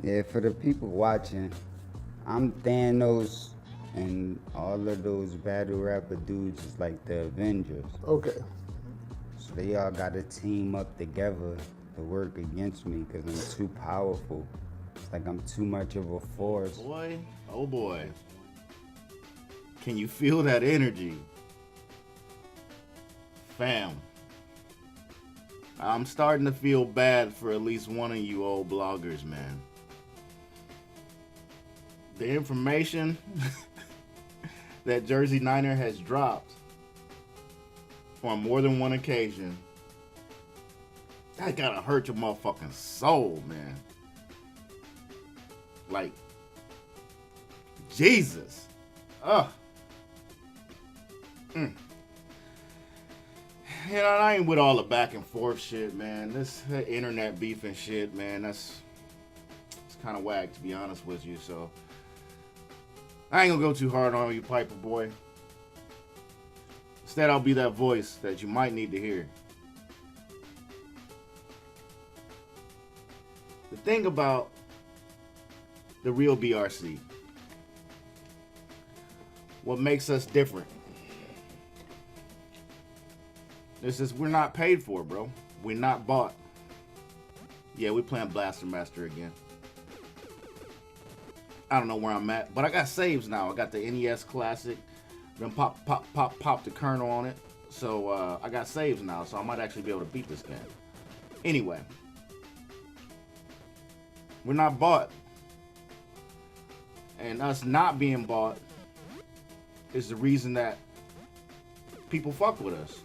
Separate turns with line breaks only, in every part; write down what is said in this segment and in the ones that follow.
Yeah, for the people watching, I'm Thanos, and all of those battle rapper dudes is like the Avengers.
Okay.
So they all gotta team up together to work against me because I'm too powerful. It's like I'm too much of a force.
Boy, oh boy. Can you feel that energy? Fam. I'm starting to feel bad for at least one of you old bloggers, man. The information that Jersey Niner has dropped on more than one occasion, that gotta hurt your motherfucking soul, man. Like, Jesus. Ugh. You know, I ain't with all the back and forth shit, man. This internet beef and shit, man, it's kind of whack, to be honest with you. So I ain't gonna go too hard on you, Piper Boy. Instead, I'll be that voice that you might need to hear. The thing about the real BRC, what makes us different, this is we're not paid for, bro. We're not bought. Yeah, we playing Blaster Master again. I don't know where I'm at, but I got saves now. I got the NES Classic. Then pop the kernel on it. So I got saves now, so I might actually be able to beat this game. Anyway, we're not bought. And us not being bought is the reason that people fuck with us.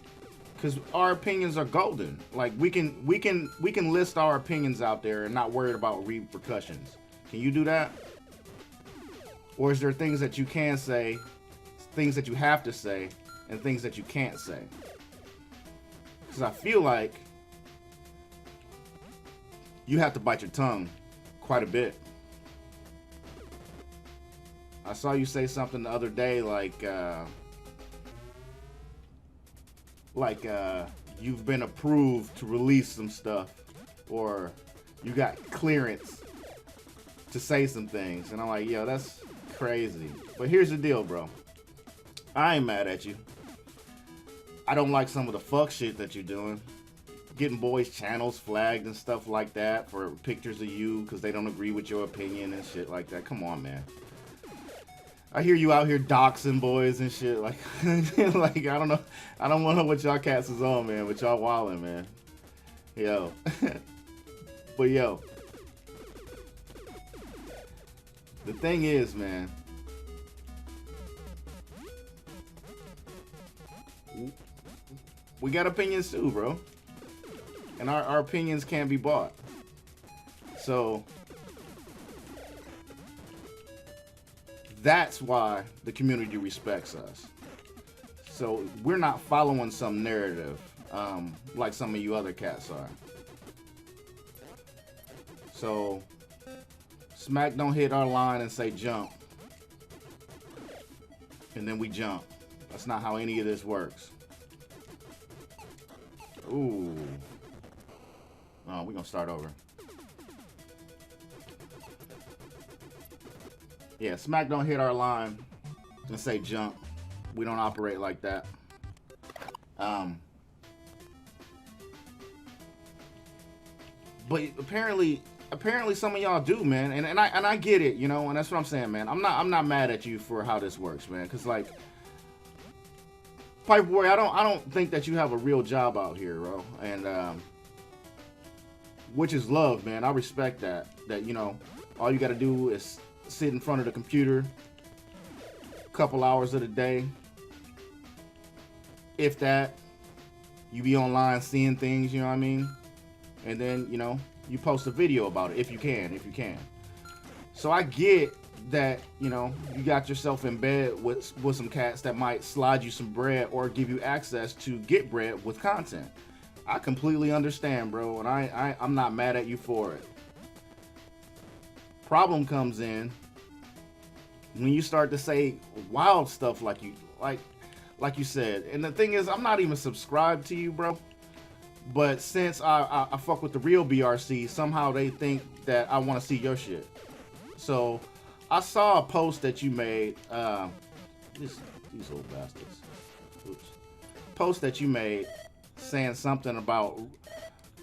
Because our opinions are golden. Like we can list our opinions out there and not worried about repercussions. Can you do that? Or is there things that you can say, things that you have to say, and things that you can't say? Because I feel like you have to bite your tongue quite a bit. I saw you say something the other day like you've been approved to release some stuff, or you got clearance to say some things, and I'm like, yo, that's crazy. But here's the deal, bro. I ain't mad at you. I don't like some of the fuck shit that you're doing. Getting boys' channels flagged and stuff like that for pictures of you because they don't agree with your opinion and shit like that. Come on, man. I hear you out here doxing boys and shit. Like, like I don't know. I don't want to know what y'all cats is on, man. But y'all wildin', man. Yo. But yo. The thing is, man. We got opinions too, bro. And our opinions can't be bought. So that's why the community respects us. So we're not following some narrative like some of you other cats are. So Smack don't hit our line and say jump, and then we jump. That's not how any of this works. Ooh. Oh, we're gonna start over. Yeah, Smack don't hit our line and say jump. We don't operate like that. But apparently some of y'all do, man. And I get it, you know, and that's what I'm saying, man. I'm not mad at you for how this works, man. Cause like Piperboy, I don't think that you have a real job out here, bro. And which is love, man. I respect that. That, you know, all you gotta do is sit in front of the computer a couple hours of the day. If that, you be online seeing things, you know what I mean? And then, you know, you post a video about it if you can. So I get that, you know, you got yourself in bed with some cats that might slide you some bread or give you access to get bread with content. I completely understand, bro, and I'm not mad at you for it. Problem comes in when you start to say wild stuff like you said. And the thing is, I'm not even subscribed to you, bro. But since I fuck with the real BRC, somehow they think that I want to see your shit. So I saw a post that you made. These little bastards. Oops. Post that you made saying something about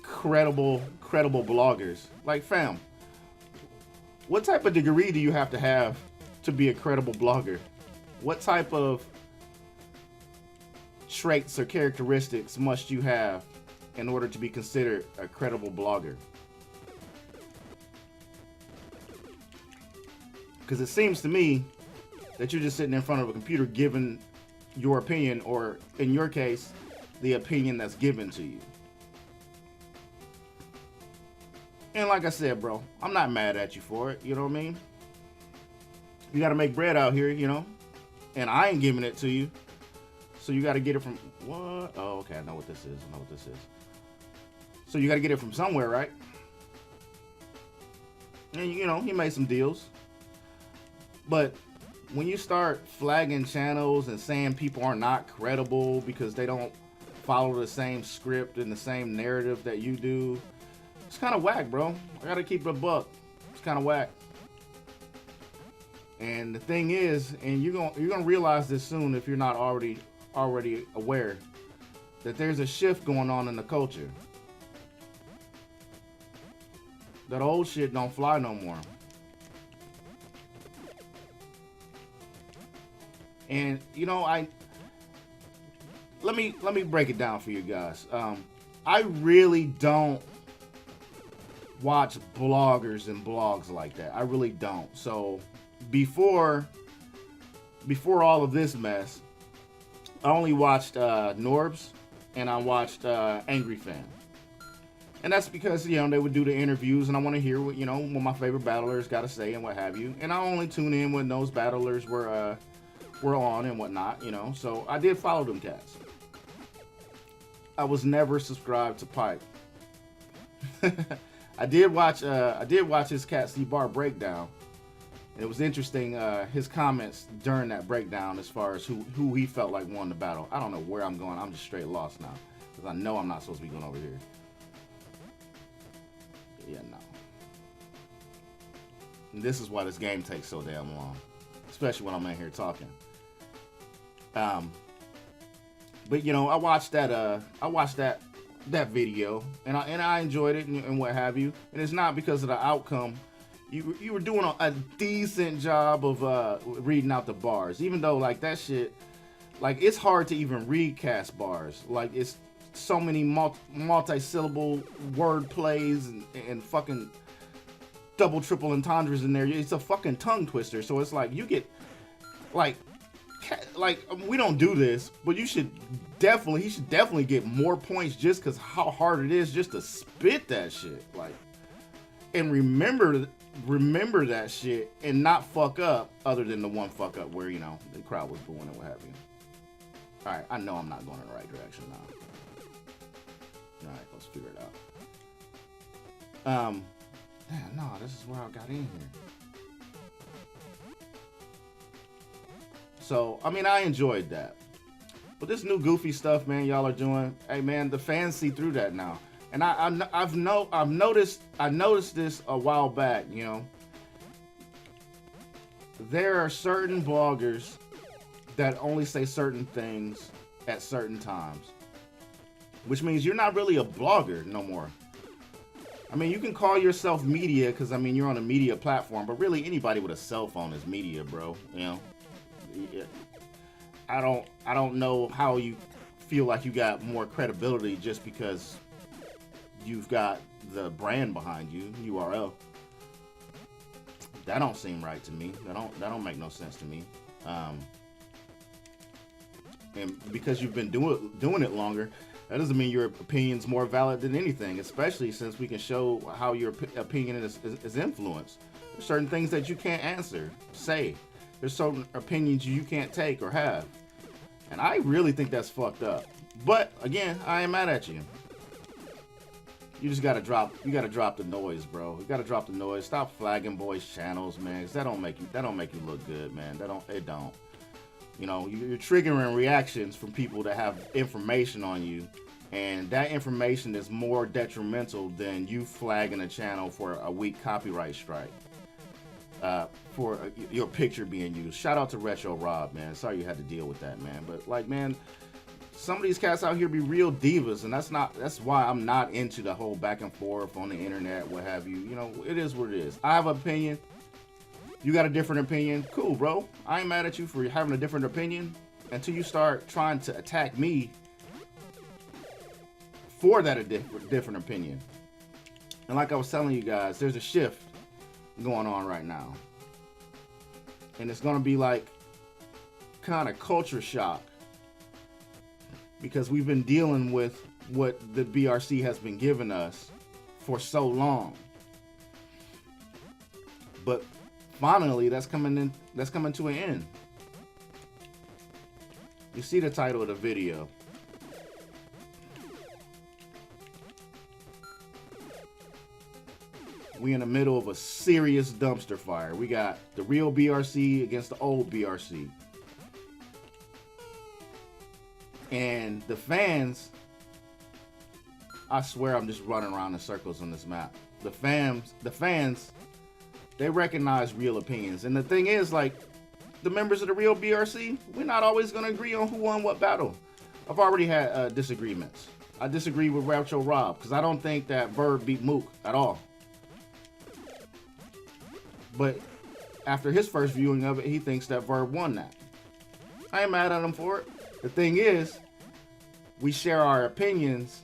credible bloggers. Like, fam, what type of degree do you have to be a credible blogger? What type of traits or characteristics must you have in order to be considered a credible blogger? Because it seems to me that you're just sitting in front of a computer giving your opinion, or in your case, the opinion that's given to you. And like I said, bro, I'm not mad at you for it, you know what I mean? You gotta make bread out here, you know? And I ain't giving it to you. So you gotta get it from, what? Oh, okay, I know what this is, So you gotta get it from somewhere, right? And you know, he made some deals. But when you start flagging channels and saying people are not credible because they don't follow the same script and the same narrative that you do, it's kind of whack, bro. I gotta keep it a buck. It's kind of whack. And the thing is, and you're gonna realize this soon if you're not already aware, that there's a shift going on in the culture. That old shit don't fly no more. And you know, let me break it down for you guys. I really don't watch bloggers and blogs like that. I really don't. So before all of this mess, I only watched Norbs and I watched Angry Fan. And that's because, you know, they would do the interviews and I want to hear what, you know, what my favorite battlers got to say and what have you. And I only tune in when those battlers were on and whatnot, you know. So I did follow them cats. I was never subscribed to Pipe. I did watch his Cassidy bar breakdown. It was interesting, his comments during that breakdown as far as who he felt like won the battle. I don't know where I'm going. I'm just straight lost now because I know I'm not supposed to be going over here. Yeah, no. And this is why this game takes so damn long, especially when I'm in here talking. But you know, I watched that video and I enjoyed it and what have you. And it's not because of the outcome. You were doing a decent job of reading out the bars, even though like that shit, like it's hard to even read cast bars. Like it's so many multi-syllable word plays and fucking double triple entendres in there. It's a fucking tongue twister. So it's like you get like we don't do this, but he should definitely get more points just because how hard it is just to spit that shit. Like, and remember that shit and not fuck up, other than the one fuck up where, you know, the crowd was booing and what have you. All right, I know I'm not going in the right direction now. All right, let's figure it out. Damn, no, this is where I got in here. So, I mean, I enjoyed that. But this new goofy stuff, man, y'all are doing, hey, man, the fans see through that now. And I've noticed this a while back, you know. There are certain bloggers that only say certain things at certain times. Which means you're not really a blogger no more. I mean, you can call yourself media because, I mean, you're on a media platform. But really, anybody with a cell phone is media, bro, you know. I don't know how you feel like you got more credibility just because you've got the brand behind you, URL. That don't seem right to me. That don't make no sense to me. And because you've been doing it longer, that doesn't mean your opinion's more valid than anything, especially since we can show how your opinion is influenced. There's certain things that you can't say. There's certain opinions you can't take or have. And I really think that's fucked up. But again, I ain't mad at you. You just gotta drop the noise, bro. You gotta drop the noise. Stop flagging boys' channels, man. 'Cause that don't make you look good, man. It don't. You know, you're triggering reactions from people that have information on you And that information is more detrimental than you flagging a channel for a weak copyright strike. For your picture being used. Shout out to Retro Rob, man. Sorry you had to deal with that, man. But like, man, some of these cats out here be real divas, and that's why I'm not into the whole back and forth on the internet, what have you. You know, it is what it is. I have an opinion. You got a different opinion. Cool, bro. I ain't mad at you for having a different opinion until you start trying to attack me for that different opinion. And like I was telling you guys, there's a shift going on right now. And it's going to be like kind of culture shock. Because we've been dealing with what the BRC has been giving us for so long. But finally, that's coming to an end. You see the title of the video. We in the middle of a serious dumpster fire. We got the real BRC against the old BRC. And the fans, I swear I'm just running around in circles on this map. The fans, they recognize real opinions. And the thing is, like, the members of the real BRC, we're not always going to agree on who won what battle. I've already had disagreements. I disagree with Retro Rob because I don't think that Verb beat Mook at all. But after his first viewing of it, he thinks that Verb won that. I ain't mad at him for it. The thing is, we share our opinions.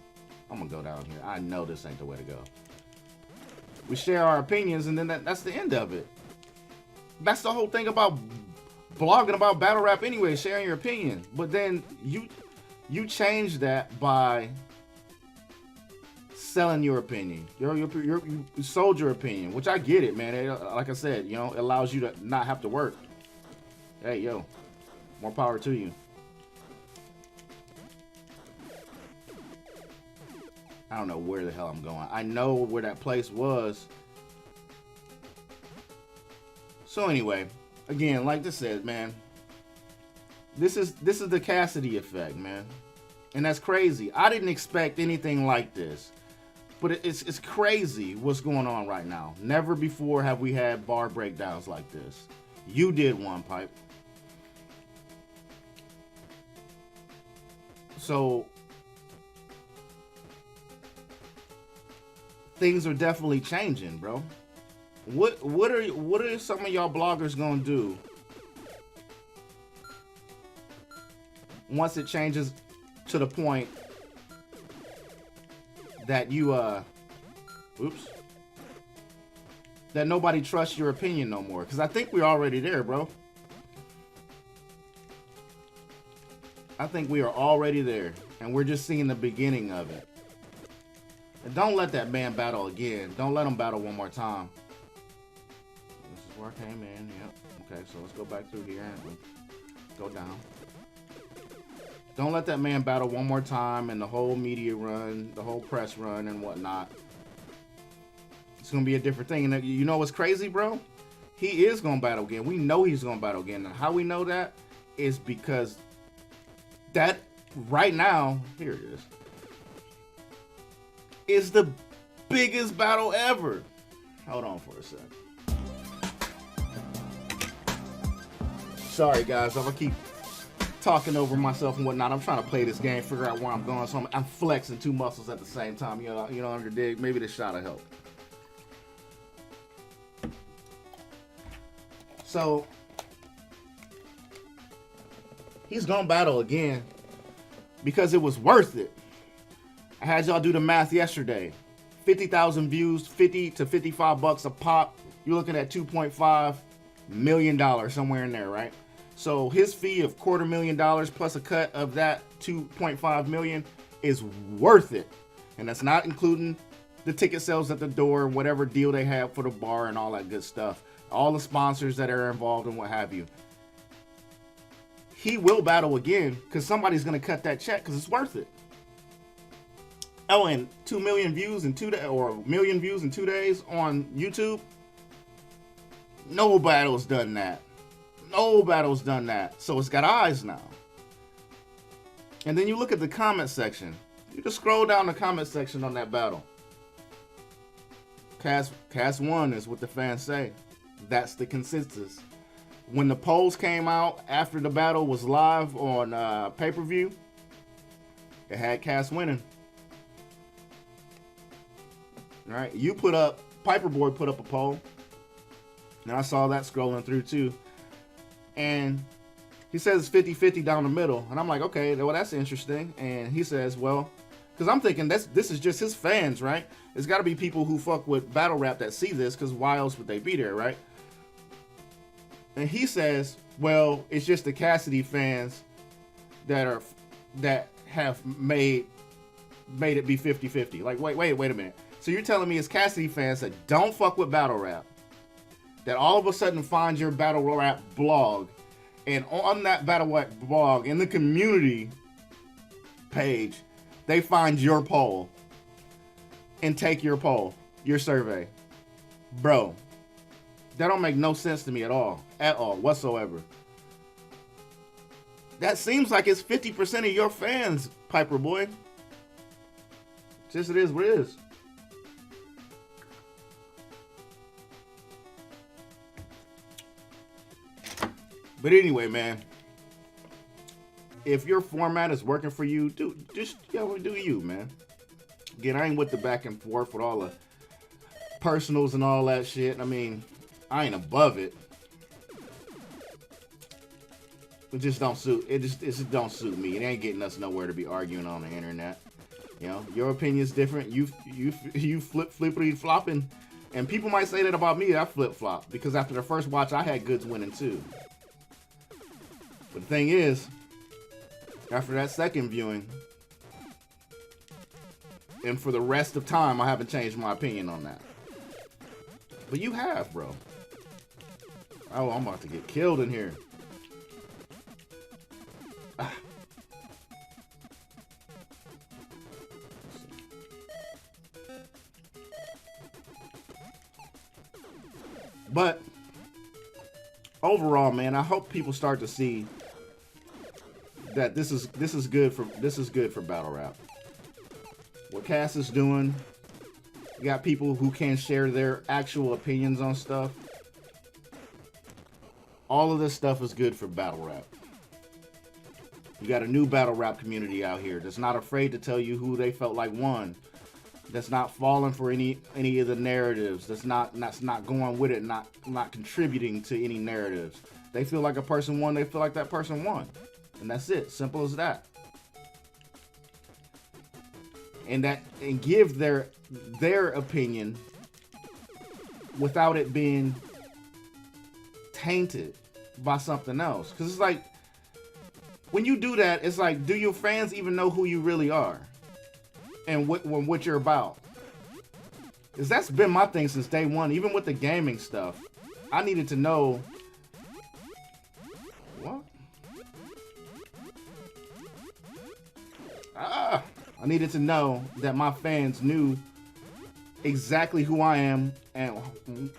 I'm gonna go down here. I know this ain't the way to go. We share our opinions, and then that's the end of it. That's the whole thing about blogging about battle rap anyway, sharing your opinion. But then you change that by selling your opinion. You sold your opinion, which I get it, man. Like I said, you know, it allows you to not have to work. Hey, yo, more power to you. I don't know where the hell I'm going. I know where that place was. So anyway, again, like this said, man, this is the Cassidy effect, man. And that's crazy. I didn't expect anything like this. But it's crazy what's going on right now. Never before have we had bar breakdowns like this. You did one, Pipe. So things are definitely changing, bro. What are some of y'all bloggers gonna do once it changes to the point that you that nobody trusts your opinion no more? Because I think we're already there, bro. I think we are already there, and we're just seeing the beginning of it. And don't let that man battle again. Don't let him battle one more time. This is where I came in. Yep. Okay, so let's go back through here and go down. Don't let that man battle one more time and the whole media run, the whole press run and whatnot. It's going to be a different thing. And you know what's crazy, bro? He is going to battle again. We know he's going to battle again. And how we know that is because that right now, here it is the biggest battle ever. Hold on for a sec. Sorry, guys. I'm going to keep talking over myself and whatnot. I'm trying to play this game, figure out where I'm going, so I'm flexing two muscles at the same time. You know, under dig. Maybe this shot will help. So he's gonna battle again because it was worth it. I had y'all do the math yesterday. 50,000 views, 50 to 55 bucks a pop. You're looking at $2.5 million, somewhere in there, right? So his fee of $250,000 plus a cut of that 2.5 million is worth it. And that's not including the ticket sales at the door, whatever deal they have for the bar and all that good stuff. All the sponsors that are involved and what have you. He will battle again because somebody's going to cut that check because it's worth it. Oh, and 2 million views in 2 days, or 1 million views in 2 days on YouTube. No battle's done that. No battle's done that. So it's got eyes now. And then you look at the comment section. You just scroll down the comment section on that battle. Cass won is what the fans say. That's the consensus. When the polls came out after the battle was live on pay-per-view, it had Cass winning. All right, you put up, Piperboy put up a poll, and I saw that scrolling through too. And he says it's 50-50 down the middle, and I'm like, okay, well that's interesting. And he says, well, because I'm thinking this is just his fans, right? It's got to be people who fuck with battle rap that see this, because why else would they be there, right? And he says, well, it's just the Cassidy fans that have made it be 50-50. Like, wait a minute. So you're telling me it's Cassidy fans that don't fuck with battle rap, that all of a sudden find your battle rap blog, and on that battle rap blog, in the community page, they find your poll and take your poll, your survey. Bro, that don't make no sense to me at all, whatsoever. That seems like it's 50% of your fans, Piperboy. Just it is what it is. But anyway, man, if your format is working for you, do you, man. Again, I ain't with the back and forth with all the personals and all that shit. I mean, I ain't above it. It just don't suit. It just don't suit me. It ain't getting us nowhere to be arguing on the internet. You know, your opinion's different. You flippity flopping, and people might say that about me. I flip flop because after the first watch, I had Goodz winning too. But the thing is, after that second viewing, and for the rest of time, I haven't changed my opinion on that. But you have, bro. Oh, I'm about to get killed in here. But overall, man, I hope people start to see that this is good for battle rap. What Cass is doing, you got people who can share their actual opinions on stuff. All of this stuff is good for battle rap. You got a new battle rap community out here that's not afraid to tell you who they felt like won. That's not falling for any of the narratives. That's not going with it, not contributing to any narratives. They feel like a person won, they feel like that person won. And that's it. Simple as that. And give their opinion without it being tainted by something else. Because it's like, when you do that, it's like, do your fans even know who you really are? And what you're about? Because that's been my thing since day one. Even with the gaming stuff, I needed to know. What? I needed to know that my fans knew exactly who I am and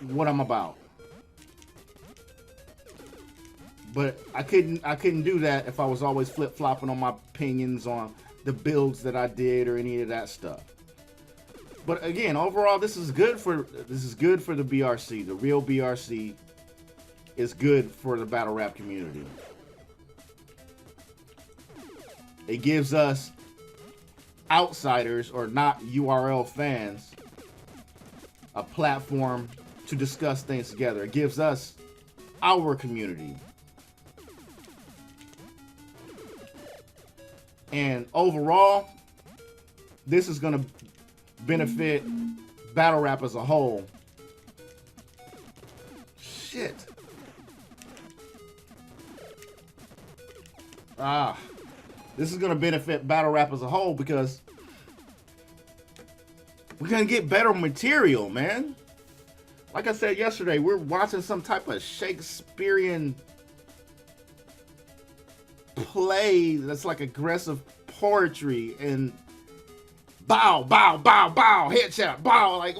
what I'm about. But I couldn't do that if I was always flip-flopping on my opinions on the builds that I did or any of that stuff. But again, overall, this is good for the BRC. The real BRC is good for the battle rap community. It gives us outsiders or not URL fans a platform to discuss things together. It gives us our community. And overall, this is going to benefit battle rap as a whole. Shit. This is going to benefit battle rap as a whole because we're going to get better material, man. Like I said yesterday, we're watching some type of Shakespearean play that's like aggressive poetry and bow, bow, bow, bow, headshot, bow. Like,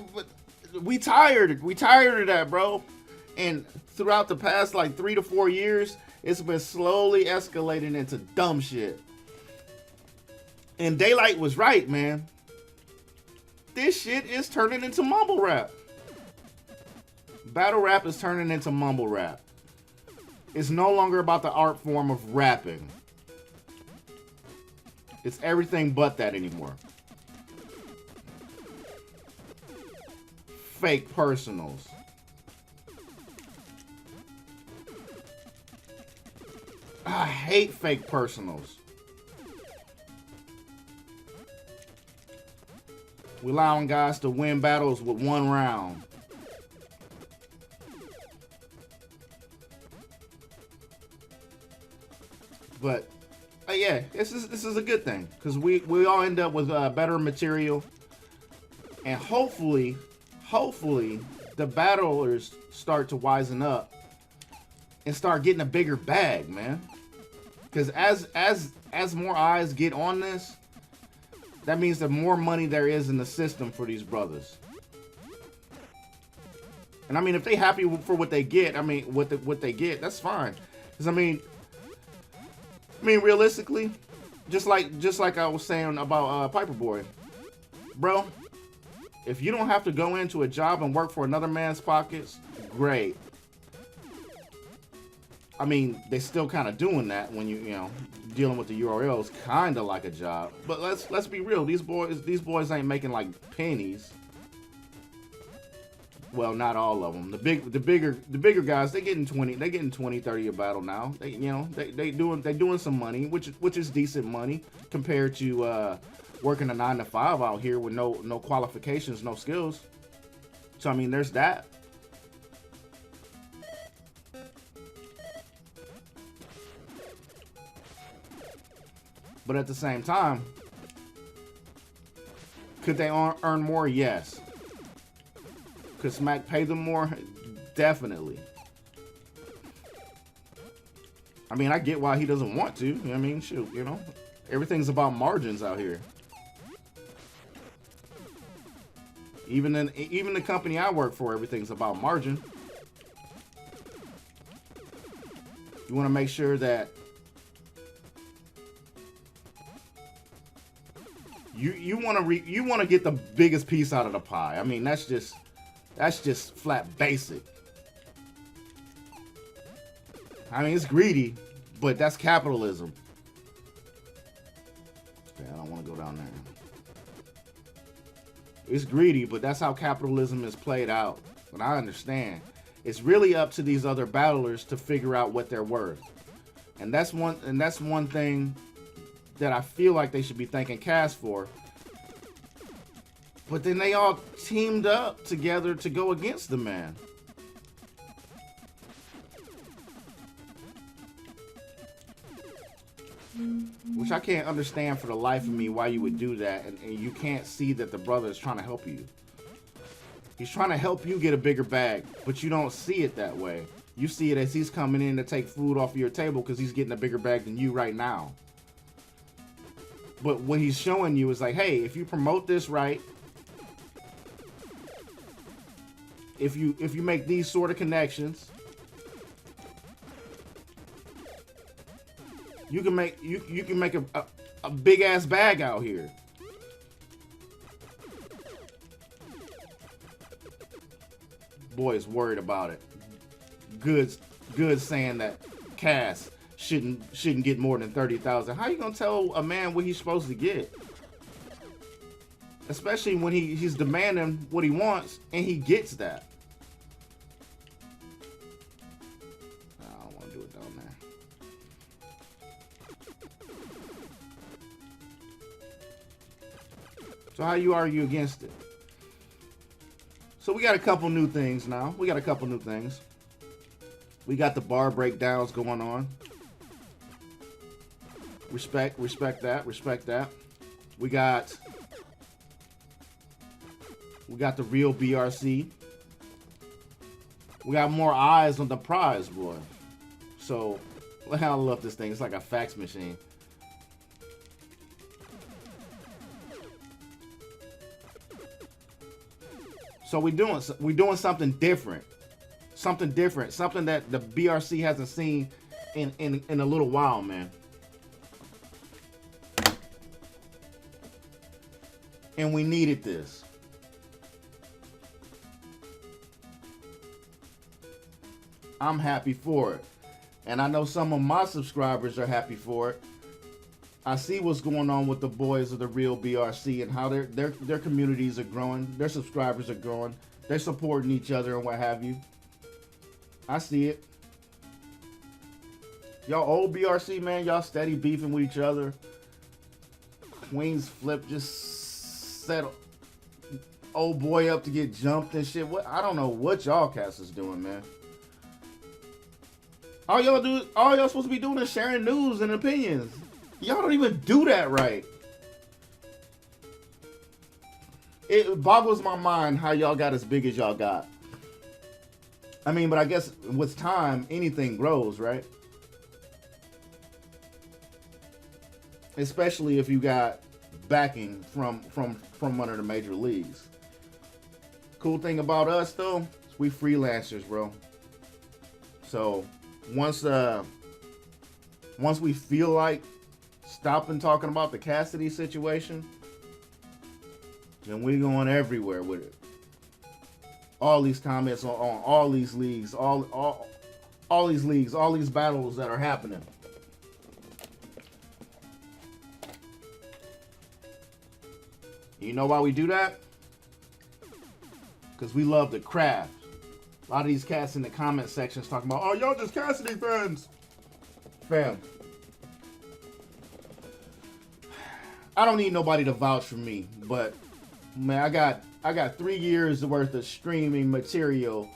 we tired of that, bro. And throughout the past like 3 to 4 years, it's been slowly escalating into dumb shit. And Daylight was right, man. This shit is turning into mumble rap. Battle rap is turning into mumble rap. It's no longer about the art form of rapping. It's everything but that anymore. Fake personals. I hate fake personals. We allowing guys to win battles with 1 round. But yeah, this is a good thing because we all end up with better material, and hopefully the battlers start to wisen up and start getting a bigger bag, man. Because as more eyes get on this, that means the more money there is in the system for these brothers. And I mean, if they happy for what they get, I mean, what they get, that's fine. Because I mean, realistically, just like I was saying about Piperboy, bro. If you don't have to go into a job and work for another man's pockets, great. I mean, they still kind of doing that when you know dealing with the URLs, kind of like a job. But let's be real. These boys ain't making like pennies. Well, not all of them. The bigger guys, they getting 20, 30 a battle now. They doing some money, which is decent money compared to working a 9 to 5 out here with no qualifications, no skills. So I mean, there's that. But at the same time, could they earn more? Yes. Could Smack pay them more? Definitely. I mean, I get why he doesn't want to. I mean, shoot, everything's about margins out here. Even the company I work for, everything's about margin. You want to make sure that you want to get the biggest piece out of the pie. I mean, that's just flat basic. I mean, it's greedy, but that's capitalism. Okay, I don't want to go down there. It's greedy, but that's how capitalism is played out. But I understand. It's really up to these other battlers to figure out what they're worth. And that's one thing that I feel like they should be thanking Cass for. But then they all teamed up together to go against the man. Which I can't understand for the life of me why you would do that, and you can't see that the brother is trying to help you. He's trying to help you get a bigger bag, but you don't see it that way. You see it as he's coming in to take food off of your table because he's getting a bigger bag than you right now. But what he's showing you is like, hey, if you promote this right, if you make these sort of connections, you can make a big ass bag out here. Boy is worried about it. Goodz saying that Cass shouldn't get more than 30,000. How you gonna tell a man what he's supposed to get? Especially when he's demanding what he wants and he gets that. I don't want to do it down there. So how you argue against it? So we got a couple new things now. We got the bar breakdowns going on. Respect that. We got the real BRC. We got more eyes on the prize, boy. So, I love this thing. It's like a fax machine. So we're doing something different. Something that the BRC hasn't seen in a little while, man. And we needed this. I'm happy for it. And I know some of my subscribers are happy for it. I see what's going on with the boys of the Real BRC and how their communities are growing. Their subscribers are growing. They're supporting each other and what have you. I see it. Y'all old BRC, man, y'all steady beefing with each other. Queen's Flip just set old boy up to get jumped and shit. What? I don't know what y'all cats is doing, man. All y'all supposed to be doing is sharing news and opinions. Y'all don't even do that right. It boggles my mind how y'all got as big as y'all got. I mean, but I guess with time, anything grows, right? Especially if you got backing from one of the major leagues. Cool thing about us though, is we freelancers, bro. So once we feel like stopping talking about the Cassidy situation, then we going everywhere with it. All these comments on all these leagues, all these leagues, all these battles that are happening. You know why we do that? Because we love the craft. A lot of these cats in the comment sections talking about, oh, y'all just Cassidy fans. Fam. I don't need nobody to vouch for me, but man, I got 3 years worth of streaming material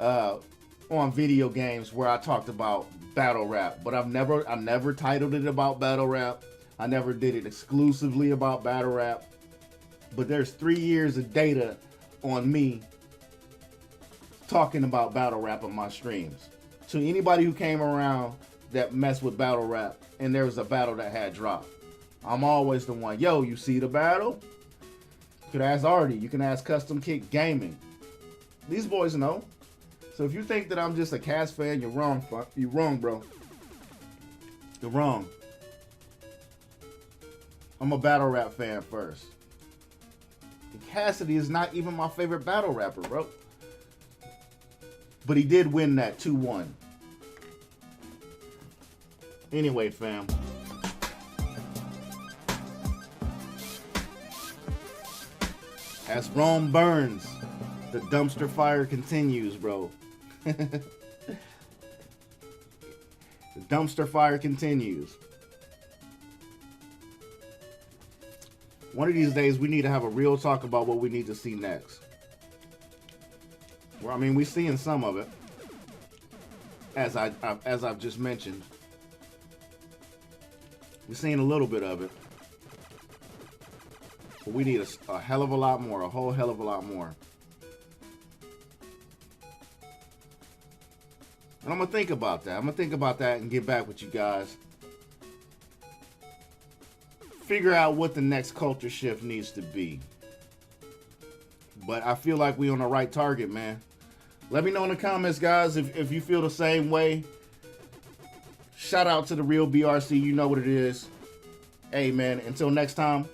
on video games where I talked about battle rap, but I never titled it about battle rap. I never did it exclusively about battle rap. But there's 3 years of data on me talking about battle rap on my streams. To anybody who came around that messed with battle rap and there was a battle that had dropped, I'm always the one. Yo, you see the battle? You could ask Artie. You can ask Custom Kick Gaming. These boys know. So if you think that I'm just a Cass fan, you're wrong. You're wrong, bro. You're wrong. I'm a battle rap fan first. Cassidy is not even my favorite battle rapper, bro. But he did win that 2-1. Anyway, fam. As Rome burns, the dumpster fire continues, bro. The dumpster fire continues. One of these days, we need to have a real talk about what we need to see next. Well, I mean, we're seeing some of it, as I've just mentioned. We're seeing a little bit of it, but we need a hell of a lot more, a whole hell of a lot more. And I'm gonna think about that. I'm gonna think about that and get back with you guys. Figure out what the next culture shift needs to be. But I feel like we're on the right target, man. Let me know in the comments, guys, if you feel the same way. Shout out to the Real BRC. You know what it is. Hey, man, until next time.